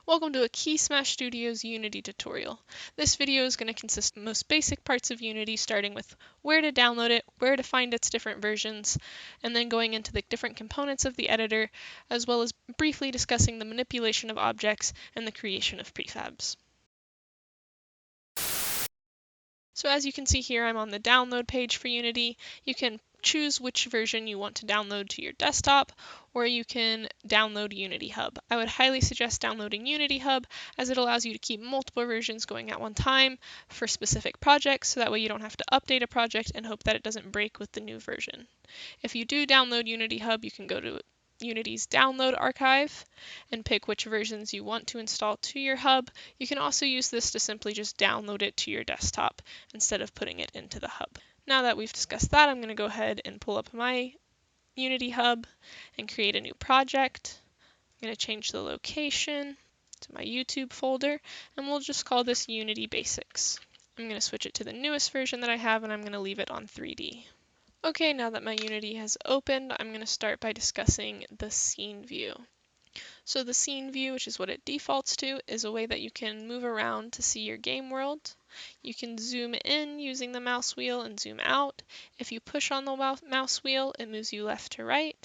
Welcome to a Key Smash Studios Unity tutorial. This video is going to consist of the most basic parts of Unity, starting with where to download it, where to find its different versions, and then going into the different components of the editor, as well as briefly discussing the manipulation of objects and the creation of prefabs. So as you can see here, I'm on the download page for Unity. You can choose which version you want to download to your desktop, or you can download Unity Hub. I would highly suggest downloading Unity Hub, as it allows you to keep multiple versions going at one time for specific projects, so that way you don't have to update a project and hope that it doesn't break with the new version. If you do download Unity Hub, you can go to Unity's download archive and pick which versions you want to install to your hub. You can also use this to simply just download it to your desktop instead of putting it into the hub. Now that we've discussed that, I'm going to go ahead and pull up my Unity hub and create a new project. I'm going to change the location to my YouTube folder, and we'll just call this Unity Basics. I'm going to switch it to the newest version that I have, and I'm going to leave it on 3D. Okay, now that my Unity has opened, I'm going to start by discussing the scene view. So the scene view, which is what it defaults to, is a way that you can move around to see your game world. You can zoom in using the mouse wheel and zoom out. If you push on the mouse wheel, it moves you left to right.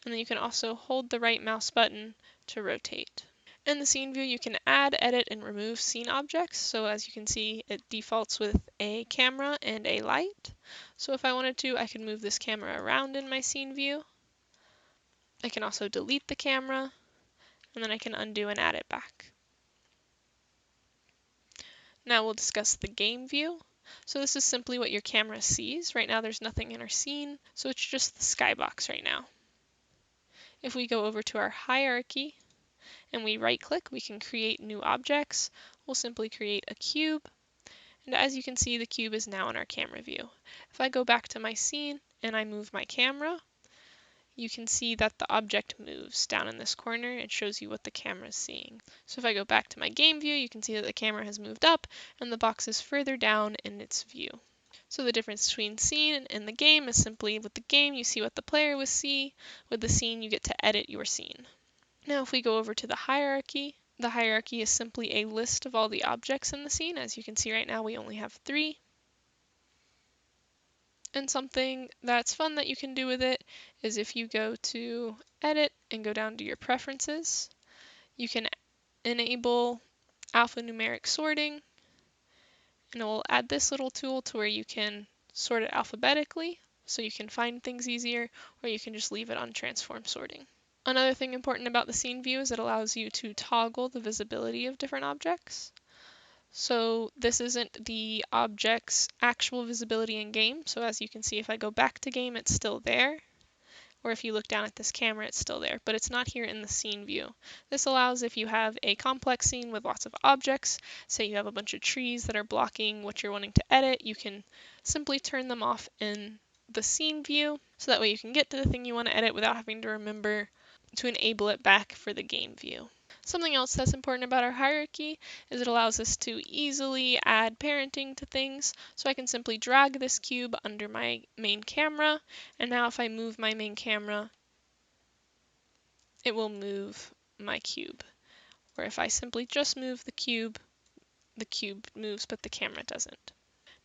And then you can also hold the right mouse button to rotate. In the scene view, you can add, edit, and remove scene objects. So as you can see, it defaults with a camera and a light. So if I wanted to, I could move this camera around in my scene view. I can also delete the camera, and then I can undo and add it back. Now we'll discuss the game view. So this is simply what your camera sees. Right now there's nothing in our scene, so it's just the skybox right now. If we go over to our hierarchy, and we right click, we can create new objects. We'll simply create a cube. And as you can see, the cube is now in our camera view. If I go back to my scene and I move my camera, you can see that the object moves down in this corner. It shows you what the camera is seeing. So if I go back to my game view, you can see that the camera has moved up and the box is further down in its view. So the difference between scene and the game is simply with the game, you see what the player would see. With the scene, you get to edit your scene. Now if we go over to the hierarchy is simply a list of all the objects in the scene. As you can see right now, we only have 3. And something that's fun that you can do with it is if you go to Edit and go down to your preferences, you can enable alphanumeric sorting, and it will add this little tool to where you can sort it alphabetically, so you can find things easier, or you can just leave it on transform sorting. Another thing important about the scene view is it allows you to toggle the visibility of different objects. So this isn't the object's actual visibility in game. So as you can see, if I go back to game, it's still there. Or if you look down at this camera, it's still there, but it's not here in the scene view. This allows if you have a complex scene with lots of objects, say you have a bunch of trees that are blocking what you're wanting to edit, you can simply turn them off in the scene view. So that way you can get to the thing you want to edit without having to remember to enable it back for the game view. Something else that's important about our hierarchy is it allows us to easily add parenting to things. So I can simply drag this cube under my main camera, and now if I move my main camera, it will move my cube. Or if I simply just move the cube moves, but the camera doesn't.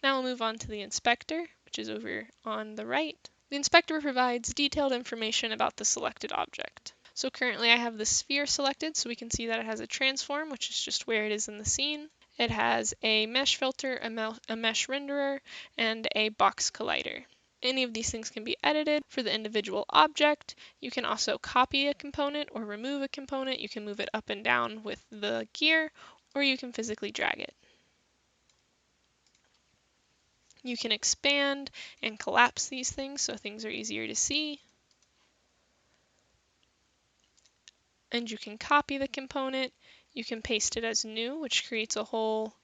Now we'll move on to the inspector, which is over on the right. The inspector provides detailed information about the selected object. So currently I have the sphere selected, so we can see that it has a transform, which is just where it is in the scene. It has a mesh filter, a mesh renderer, and a box collider. Any of these things can be edited for the individual object. You can also copy a component or remove a component. You can move it up and down with the gear, or you can physically drag it. You can expand and collapse these things so things are easier to see. And you can copy the component. You can paste it as new, which creates a whole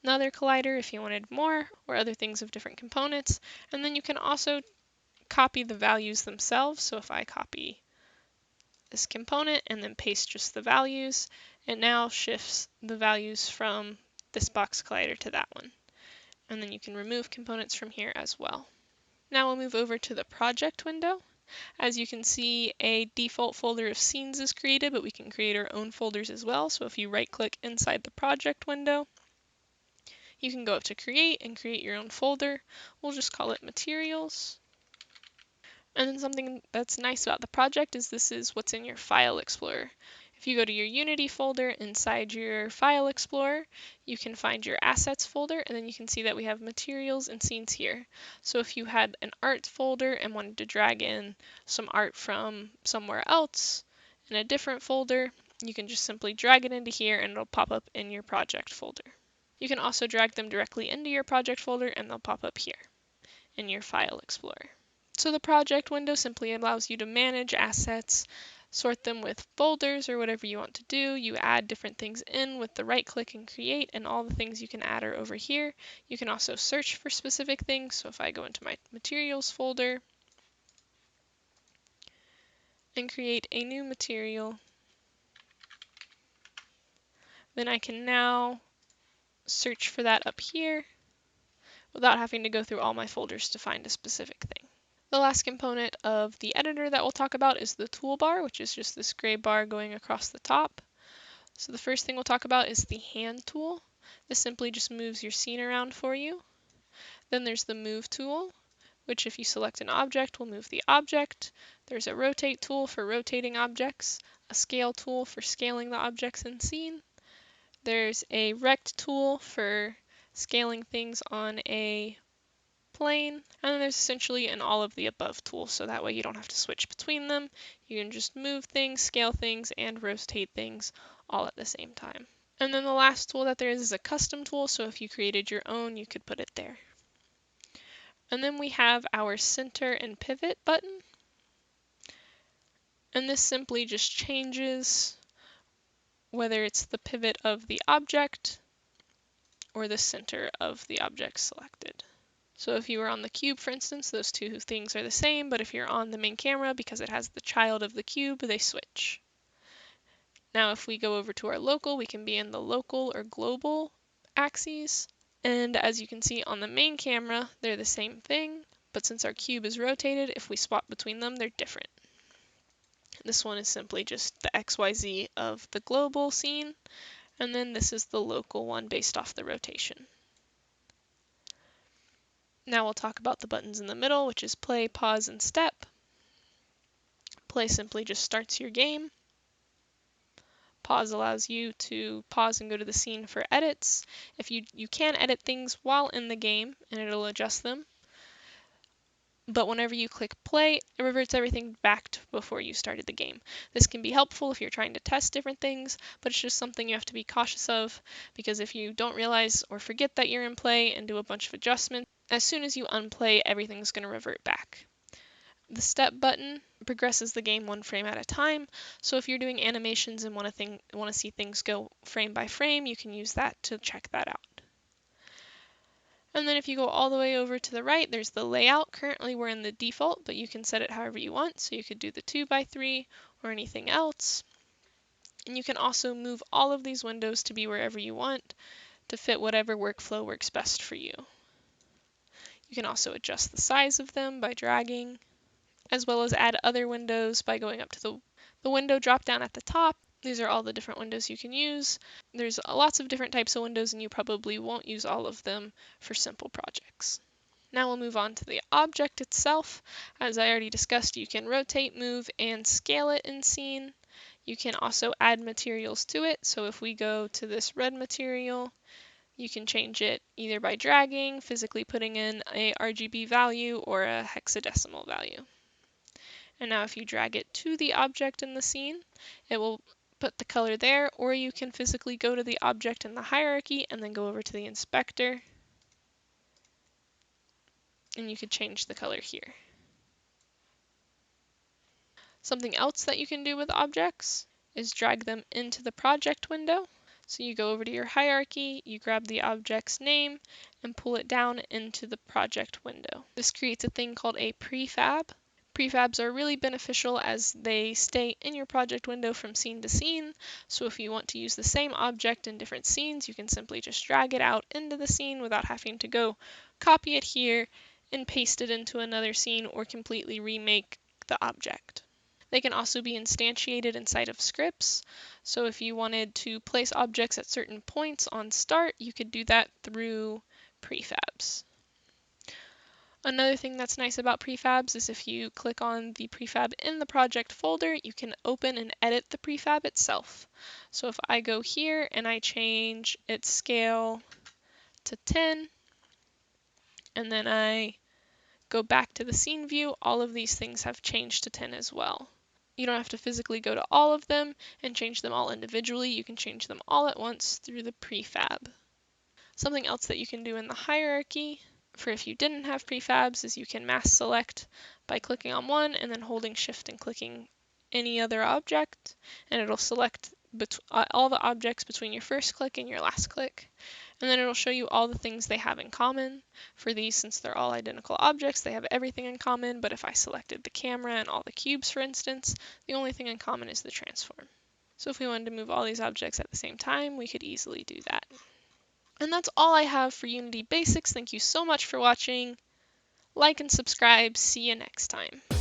another collider if you wanted more, or other things of different components. And then you can also copy the values themselves. So if I copy this component and then paste just the values, it now shifts the values from this box collider to that one. And then you can remove components from here as well. Now we'll move over to the project window. As you can see, a default folder of scenes is created, but we can create our own folders as well. So if you right-click inside the project window, you can go up to create and create your own folder. We'll just call it materials. And then something that's nice about the project is this is what's in your file explorer. If you go to your Unity folder inside your file explorer, you can find your assets folder, and then you can see that we have materials and scenes here. So if you had an art folder and wanted to drag in some art from somewhere else in a different folder, you can just simply drag it into here and it'll pop up in your project folder. You can also drag them directly into your project folder and they'll pop up here in your file explorer. So the project window simply allows you to manage assets, sort them with folders or whatever you want to do. You add different things in with the right click and create, and all the things you can add are over here. You can also search for specific things. So if I go into my materials folder and create a new material, then I can now search for that up here without having to go through all my folders to find a specific thing. The last component of the editor that we'll talk about is the toolbar, which is just this gray bar going across the top. So the first thing we'll talk about is the hand tool. This simply just moves your scene around for you. Then there's the move tool, which if you select an object will move the object. There's a rotate tool for rotating objects, a scale tool for scaling the objects in scene. There's a rect tool for scaling things on a plane, and then there's essentially an all of the above tool, so that way you don't have to switch between them. You can just move things, scale things, and rotate things all at the same time. And then the last tool that there is a custom tool, so if you created your own, you could put it there. And then we have our center and pivot button. And this simply just changes whether it's the pivot of the object or the center of the object selected. So if you were on the cube, for instance, those two things are the same, but if you're on the main camera, because it has the child of the cube, they switch. Now if we go over to our local, we can be in the local or global axes. And as you can see on the main camera, they're the same thing, but since our cube is rotated, if we swap between them, they're different. This one is simply just the XYZ of the global scene, and then this is the local one based off the rotation. Now we'll talk about the buttons in the middle, which is play, pause, and step. Play simply just starts your game. Pause allows you to pause and go to the scene for edits. If you can edit things while in the game, and it'll adjust them. But whenever you click play, it reverts everything back to before you started the game. This can be helpful if you're trying to test different things, but it's just something you have to be cautious of, because if you don't realize or forget that you're in play and do a bunch of adjustments, as soon as you unplay, everything's going to revert back. The step button progresses the game one frame at a time, so if you're doing animations and want to see things go frame by frame, you can use that to check that out. And then if you go all the way over to the right, there's the layout. Currently we're in the default, but you can set it however you want. So you could do the 2x3 or anything else. And you can also move all of these windows to be wherever you want to fit whatever workflow works best for you. You can also adjust the size of them by dragging, as well as add other windows by going up to the window drop down at the top. These are all the different windows you can use. There's lots of different types of windows, and you probably won't use all of them for simple projects. Now we'll move on to the object itself. As I already discussed, you can rotate, move, and scale it in scene. You can also add materials to it. So if we go to this red material, you can change it either by dragging, physically putting in a RGB value, or a hexadecimal value. And now if you drag it to the object in the scene, it will put the color there, or you can physically go to the object in the hierarchy and then go over to the inspector, and you could change the color here. Something else that you can do with objects is drag them into the project window. So you go over to your hierarchy, you grab the object's name, and pull it down into the project window. This creates a thing called a prefab. Prefabs are really beneficial as they stay in your project window from scene to scene, so if you want to use the same object in different scenes, you can simply just drag it out into the scene without having to go copy it here and paste it into another scene or completely remake select the object. They can also be instantiated inside of scripts. So if you wanted to place objects at certain points on start, you could do that through prefabs. Another thing that's nice about prefabs is if you click on the prefab in the project folder, you can open and edit the prefab itself. So if I go here and I change its scale to 10, and then I go back to the scene view, all of these things have changed to 10 as well. You don't have to physically go to all of them and change them all individually. You can change them all at once through the prefab. Something else that you can do in the hierarchy for if you didn't have prefabs is you can mass select by clicking on one and then holding shift and clicking any other object, and it'll select all the objects between your first click and your last click. And then it'll show you all the things they have in common. For these, since they're all identical objects, they have everything in common, but if I selected the camera and all the cubes, for instance, the only thing in common is the transform. So if we wanted to move all these objects at the same time, we could easily do that. And that's all I have for Unity Basics. Thank you so much for watching. Like and subscribe. See you next time.